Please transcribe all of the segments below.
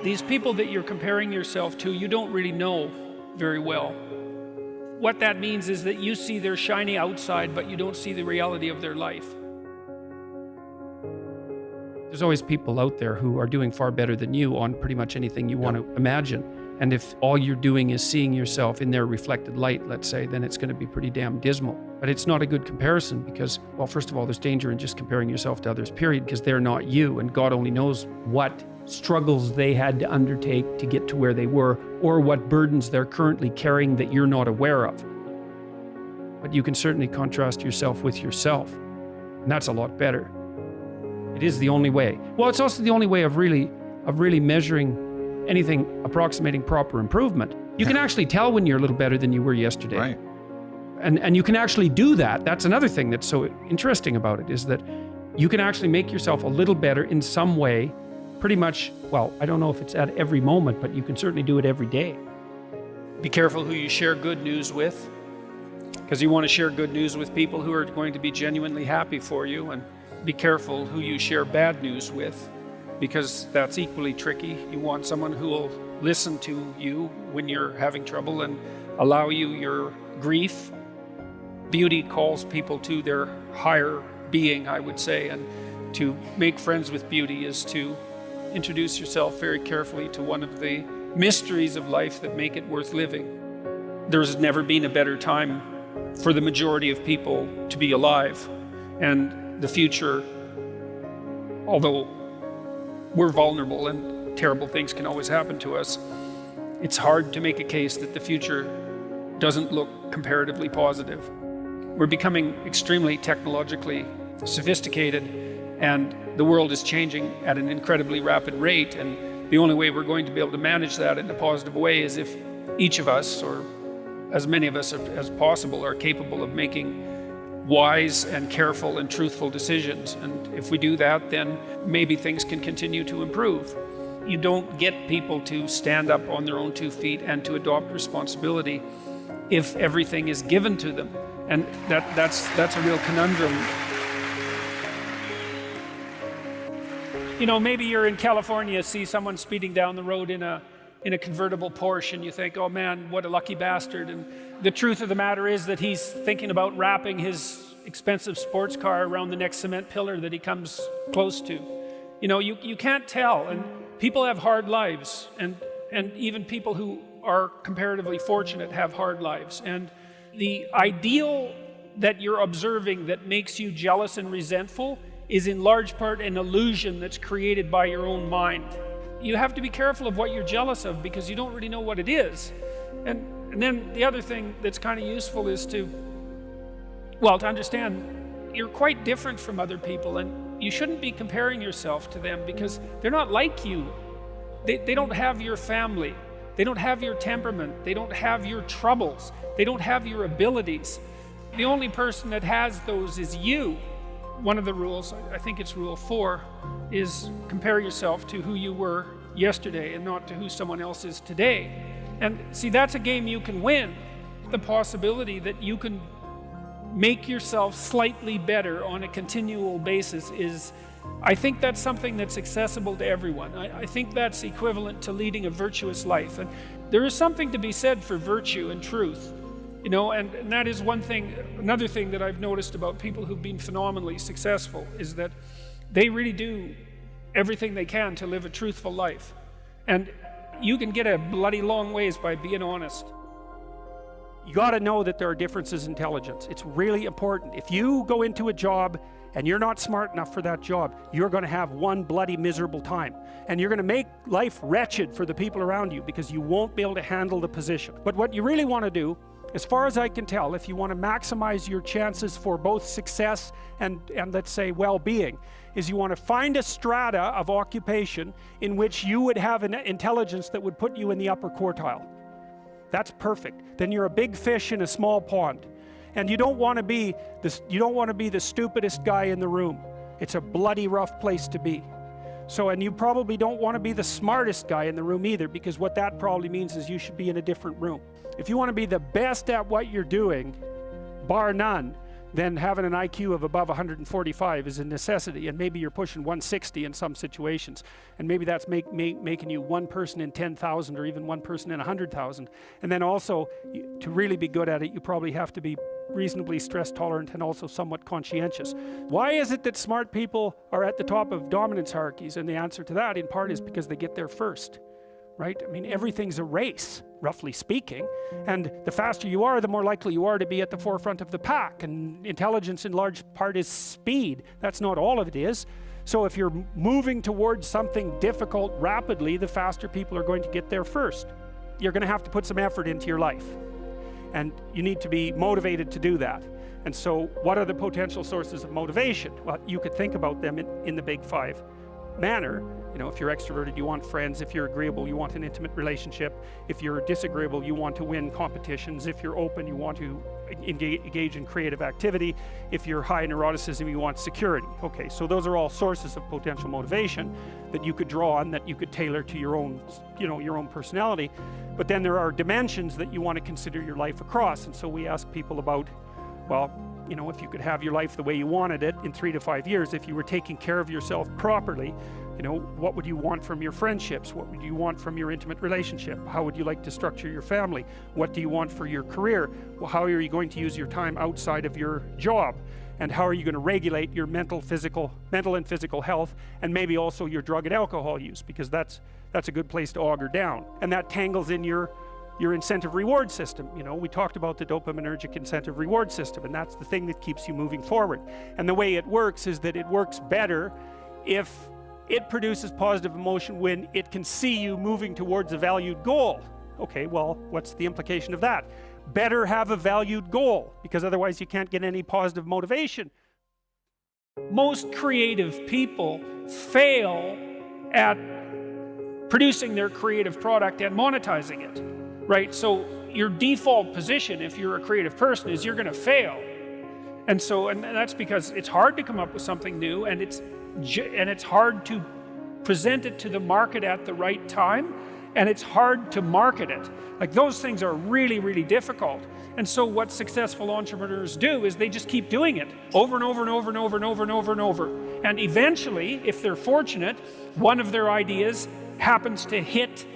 These people that you're comparing yourself to, you don't really know very well. What that means is that you see their shiny outside, but you don't see the reality of their life. There's always people out there who are doing far better than you on pretty much anything you want to imagine. And if all you're doing is seeing yourself in their reflected light, let's say, then it's going to be pretty damn dismal. But it's not a good comparison because, well, first of all, there's danger in just comparing yourself to others, period, because they're not you, and God only knows what struggles they had to undertake to get to where they were, or what burdens they're currently carrying that you're not aware of. But you can certainly contrast yourself with yourself, and that's a lot better. It is the only way. Well, it's also the only way of really measuring anything approximating proper improvement. You can actually tell when you're a little better than you were yesterday. Right. And you can actually do that. That's another thing that's so interesting about it, is that you can actually make yourself a little better in some way, pretty much, well, I don't know if it's at every moment, but you can certainly do it every day. Be careful who you share good news with, because you want to share good news with people who are going to be genuinely happy for you, and be careful who you share bad news with, because that's equally tricky. You want someone who will listen to you when you're having trouble and allow you your grief. Beauty calls people to their higher being, I would say, and to make friends with beauty is to introduce yourself very carefully to one of the mysteries of life that make it worth living. There's never been a better time for the majority of people to be alive, and the future, although we're vulnerable and terrible things can always happen to us, it's hard to make a case that the future doesn't look comparatively positive. We're becoming extremely technologically sophisticated, and the world is changing at an incredibly rapid rate, and the only way we're going to be able to manage that in a positive way is if each of us, or as many of us as possible, are capable of making wise and careful and truthful decisions. And if we do that, then maybe things can continue to improve. You don't get people to stand up on their own 2 feet and to adopt responsibility if everything is given to them. And that's a real conundrum. You know, maybe you're in California, see someone speeding down the road in a convertible Porsche, and you think, oh man, what a lucky bastard. And the truth of the matter is that he's thinking about wrapping his expensive sports car around the next cement pillar that he comes close to. You know, you can't tell, and people have hard lives, and even people who are comparatively fortunate have hard lives. And the ideal that you're observing that makes you jealous and resentful is in large part an illusion that's created by your own mind. You have to be careful of what you're jealous of, because you don't really know what it is. And then the other thing that's kind of useful is to understand you're quite different from other people, and you shouldn't be comparing yourself to them because they're not like you. They don't have your family. They don't have your temperament. They don't have your troubles. They don't have your abilities. The only person that has those is you. One of the rules, I think it's rule 4, is compare yourself to who you were yesterday and not to who someone else is today. And see, that's a game you can win. The possibility that you can make yourself slightly better on a continual basis is, I think that's something that's accessible to everyone. I think that's equivalent to leading a virtuous life. And there is something to be said for virtue and truth. You know, and that is one thing. Another thing that I've noticed about people who've been phenomenally successful is that they really do everything they can to live a truthful life. And you can get a bloody long ways by being honest. You got to know that there are differences in intelligence. It's really important. If you go into a job and you're not smart enough for that job, you're going to have one bloody miserable time. And you're going to make life wretched for the people around you because you won't be able to handle the position. But what you really want to do, as far as I can tell, if you want to maximize your chances for both success and let's say well-being, is you want to find a strata of occupation in which you would have an intelligence that would put you in the upper quartile. That's perfect. Then you're a big fish in a small pond. And you don't want to be the stupidest guy in the room. It's a bloody rough place to be. So, and you probably don't want to be the smartest guy in the room either, because what that probably means is you should be in a different room. If you want to be the best at what you're doing, bar none, then having an IQ of above 145 is a necessity, and maybe you're pushing 160 in some situations, and maybe that's making you one person in 10,000 or even one person in 100,000. And then also, to really be good at it, you probably have to be reasonably stress tolerant and also somewhat conscientious. Why is it that smart people are at the top of dominance hierarchies? And the answer to that in part is because they get there first, right? I mean, everything's a race, roughly speaking, and the faster you are, the more likely you are to be at the forefront of the pack. And intelligence in large part is speed. That's not all of it is. So if you're moving towards something difficult rapidly, the faster people are going to get there first. You're going to have to put some effort into your life, and you need to be motivated to do that. And so what are the potential sources of motivation? Well, you could think about them in the big five manner. You know, if you're extroverted, you want friends. If you're agreeable, you want an intimate relationship. If you're disagreeable, you want to win competitions. If you're open, you want to engage in creative activity. If you're high in neuroticism, you want security. Okay, so those are all sources of potential motivation that you could draw on, that you could tailor to your own, you know, your own personality. But then there are dimensions that you want to consider your life across. And so we ask people about, well, you know, if you could have your life the way you wanted it in 3 to 5 years, if you were taking care of yourself properly, you know, what would you want from your friendships? What would you want from your intimate relationship? How would you like to structure your family? What do you want for your career? Well, how are you going to use your time outside of your job? And how are you going to regulate your mental and physical health, and maybe also your drug and alcohol use, because that's a good place to auger down. And that tangles in your incentive reward system. You know, we talked about the dopaminergic incentive reward system, and that's the thing that keeps you moving forward. And the way it works is that it works better if it produces positive emotion when it can see you moving towards a valued goal. Okay, well, what's the implication of that? Better have a valued goal, because otherwise you can't get any positive motivation. Most creative people fail at producing their creative product and monetizing it, right? So your default position, if you're a creative person, is you're going to fail. And that's because it's hard to come up with something new, and it's hard to present it to the market at the right time, and it's hard to market it. Like, those things are really, really difficult. And so what successful entrepreneurs do is they just keep doing it over and over and over and over and over and over and over. And eventually, if they're fortunate, one of their ideas happens to hit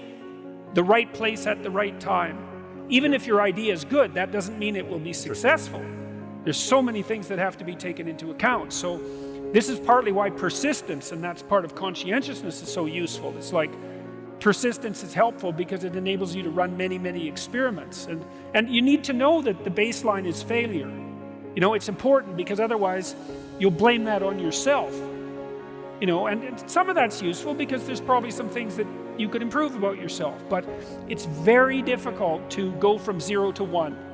the right place at the right time. Even if your idea is good, that doesn't mean it will be successful. There's so many things that have to be taken into account. So this is partly why persistence, and that's part of conscientiousness, is so useful. It's like, persistence is helpful because it enables you to run many, many experiments. And you need to know that the baseline is failure. You know, it's important, because otherwise you'll blame that on yourself. You know, and some of that's useful because there's probably some things that you could improve about yourself. But it's very difficult to go from 0 to 1.